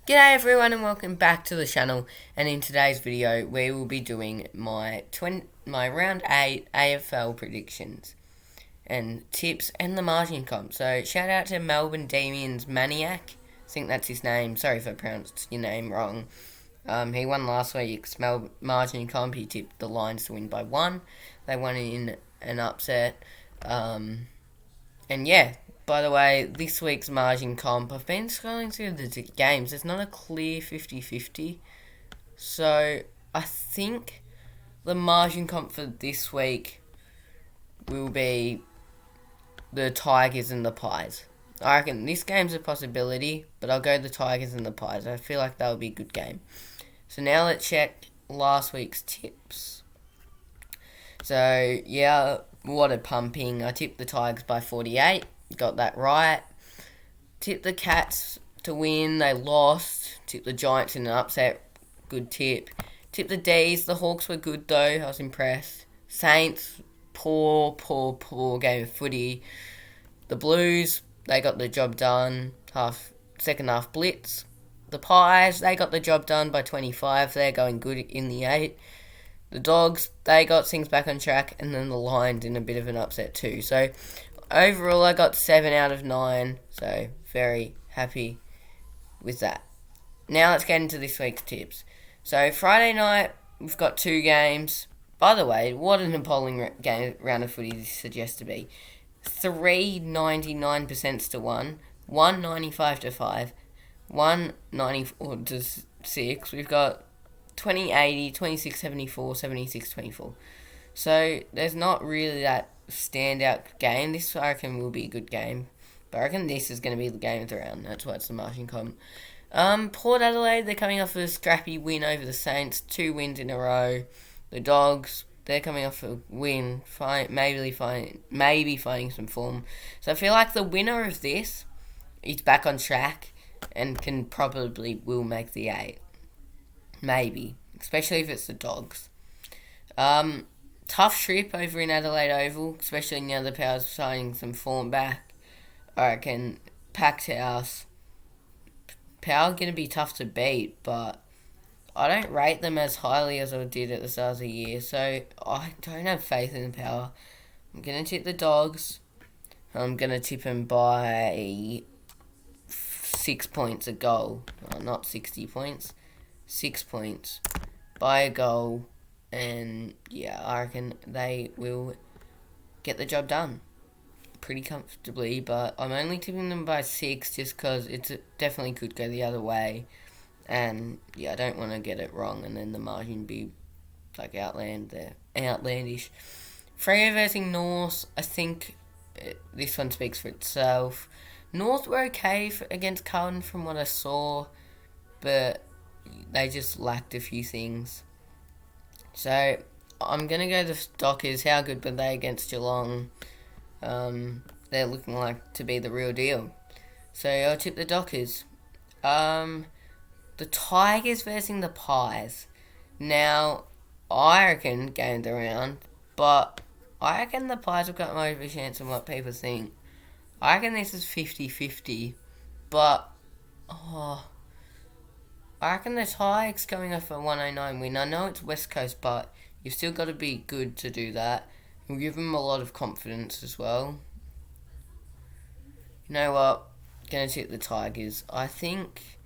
G'day everyone and welcome back to the channel, and in today's video we will be doing my round 8 AFL predictions and tips and the margin comp. So shout out to Melbourne Demons Maniac, I think that's his name, sorry if I pronounced your name wrong. He won last week's margin comp. He tipped the Lions to win by 1. They won in an upset. And yeah, by the way, this week's margin comp, I've been scrolling through the games. There's not a clear 50-50. So I think the margin comp for this week will be the Tigers and the Pies. I reckon this game's a possibility, but I'll go the Tigers and the Pies. I feel like that'll be a good game. So now let's check last week's tips. So yeah, what a pumping. I tipped the Tigers by 48. Got that right. Tipped the Cats to win. They lost. Tipped the Giants in an upset. Good tip. Tipped the D's. The Hawks were good though. I was impressed. Saints, poor game of footy. The Blues, they got the job done. Second half blitz. The Pies, they got the job done by 25. They're going good in the 8. The Dogs, they got things back on track. And then the Lions in a bit of an upset too. So overall, I got 7 out of 9, so very happy with that. Now let's get into this week's tips. So Friday night, we've got 2 games. By the way, what an appalling round of footy this suggests to be. 3 99% to 1, 1 95 to 5, 1 94 to 6. We've got 20 80, 26 74, 76 24. So there's not really that standout game. This I reckon will be a good game, but I reckon this is going to be the game of the round. That's why it's the margin comp. Port Adelaide, they're coming off a scrappy win over the Saints, 2 wins in a row. The Dogs, they're coming off a win, maybe finding some form. So I feel like the winner of this is back on track and will make the 8, maybe, especially if it's the Dogs. Tough trip over in Adelaide Oval, especially now the Power's finding some form back. I reckon packed house. Power going to be tough to beat, but I don't rate them as highly as I did at the start of the year, so I don't have faith in the Power. I'm going to tip the Dogs. I'm going to tip them by 6 points a goal. Not 60 points. 6 points. By a goal. And yeah, I reckon they will get the job done pretty comfortably, but I'm only tipping them by 6 just because it definitely could go the other way. And yeah, I don't want to get it wrong and then the margin be like outlandish. Freo versus North, I think this one speaks for itself. North were okay against Carlton from what I saw, but they just lacked a few things. So I'm going to go the Dockers. How good were they against Geelong? They're looking like to be the real deal. So I'll tip the Dockers. The Tigers versus the Pies. Now, I reckon gained around, but I reckon the Pies have got more of a chance than what people think. I reckon this is 50-50, but I reckon the Tigers coming off a 109 win. I know it's West Coast, but you've still got to be good to do that. We'll give them a lot of confidence as well. You know what? Going to tip the Tigers. I think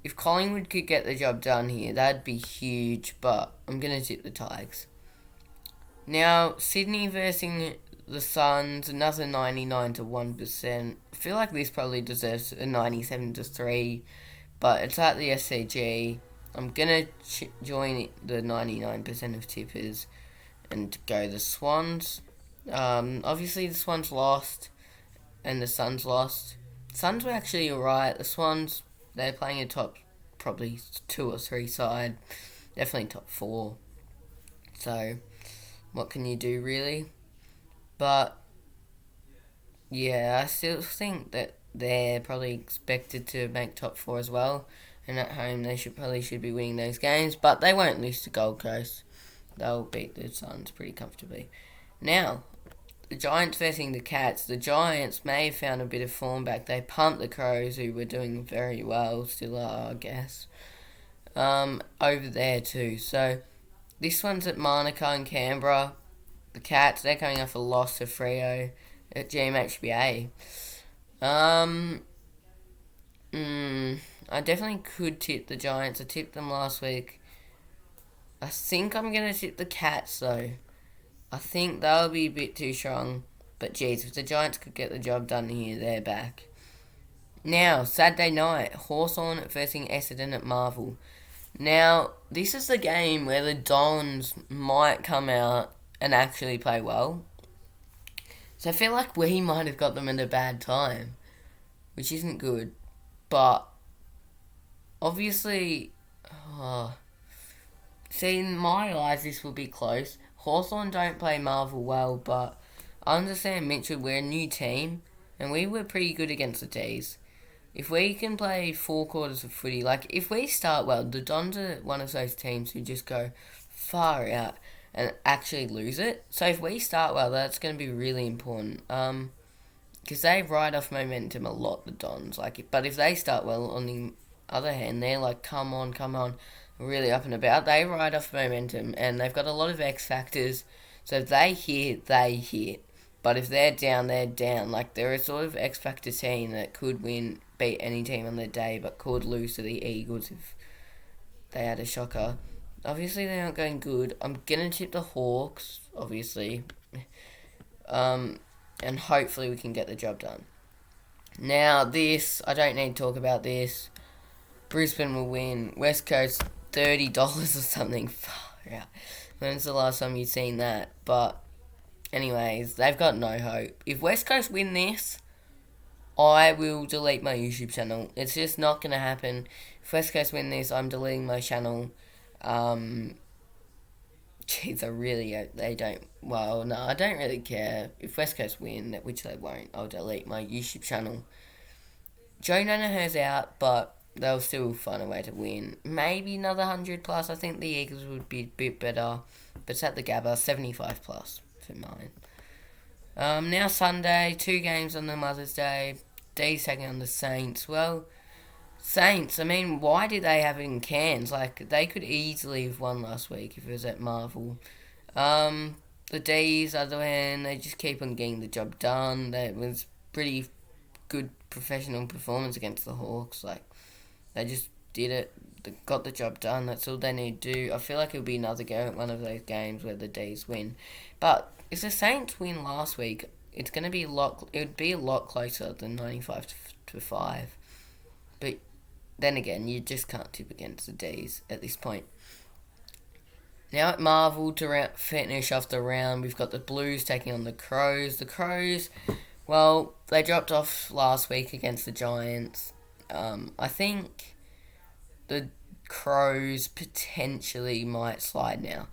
if Collingwood could get the job done here, that'd be huge, but I'm going to tip the Tigers. Now, Sydney versus the Suns, another 99 to 1%. I feel like this probably deserves a 97 to 3. But it's at the SCG. I'm going to join the 99% of tippers and go the Swans. Obviously, the Swans lost and the Suns lost. Suns were actually alright. The Swans, they're playing a top probably 2 or 3 side. Definitely top 4. So, what can you do really? But, yeah, I still think that they're probably expected to make top 4 as well, and at home they should be winning those games, but they won't lose to Gold Coast. They'll beat the Suns pretty comfortably. Now, the Giants versing the Cats. The Giants may have found a bit of form back. They pumped the Crows, who were doing very well, still are, I guess, over there too. So this one's at Monaco and Canberra. The Cats, they're coming off a loss to Freo at GMHBA. I definitely could tip the Giants. I tipped them last week. I think I'm going to tip the Cats, though. I think they'll be a bit too strong. But, geez, if the Giants could get the job done here, they're back. Now, Saturday night, Hawthorn versing Essendon at Marvel. Now, this is the game where the Dons might come out and actually play well. So I feel like we might have got them at a bad time, which isn't good. But, obviously, see, in my eyes, this will be close. Hawthorn don't play Marvel well, but I understand, Mitchell, we're a new team, and we were pretty good against the D's. If we can play 4 quarters of footy, like, if we start well, the Dons are one of those teams who just go far out and actually lose it. So if we start well, that's going to be really important. Because they ride off momentum a lot, the Dons. But if they start well, on the other hand, they're like, come on, really up and about. They ride off momentum, and they've got a lot of X factors. So if they hit, they hit. But if they're down, they're down. Like, they're a sort of X factor team that could beat any team on their day, but could lose to the Eagles if they had a shocker. Obviously, they're not going good. I'm gonna tip the Hawks, obviously. And hopefully we can get the job done. Now, this, I don't need to talk about this. Brisbane will win. West Coast, $30 or something. Yeah. When's the last time you've seen that? But, anyways, they've got no hope. If West Coast win this, I will delete my YouTube channel. It's just not going to happen. If West Coast win this, I'm deleting my channel. Jeez, they don't, well, no, I don't really care. If West Coast win, which they won't, I'll delete my YouTube channel. Joe Danaher's out, but they'll still find a way to win. Maybe another 100 plus. I think the Eagles would be a bit better. But it's at the Gabba, 75 plus for mine. Now Sunday, 2 games on the Mother's Day. D's taking on the Saints. Well, Saints, I mean, why did they have it in Cairns? Like, they could easily have won last week if it was at Marvel. The D's, other hand, they just keep on getting the job done. That was pretty good professional performance against the Hawks. Like, they just did it. They got the job done. That's all they need to do. I feel like it'll be another go at one of those games where the D's win. But if the Saints win last week, it's going to be it would be a lot closer than 95 to 5. But then again, you just can't tip against the D's at this point. Now at Marvel, to finish off the round, we've got the Blues taking on the Crows. The Crows, well, they dropped off last week against the Giants. I think the Crows potentially might slide now.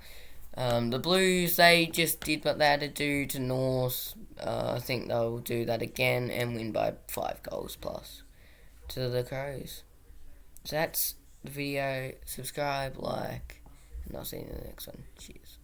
The Blues, they just did what they had to do to North. I think they'll do that again and win by 5 goals plus to the Crows. So that's the video. Subscribe, like, and I'll see you in the next one. Cheers.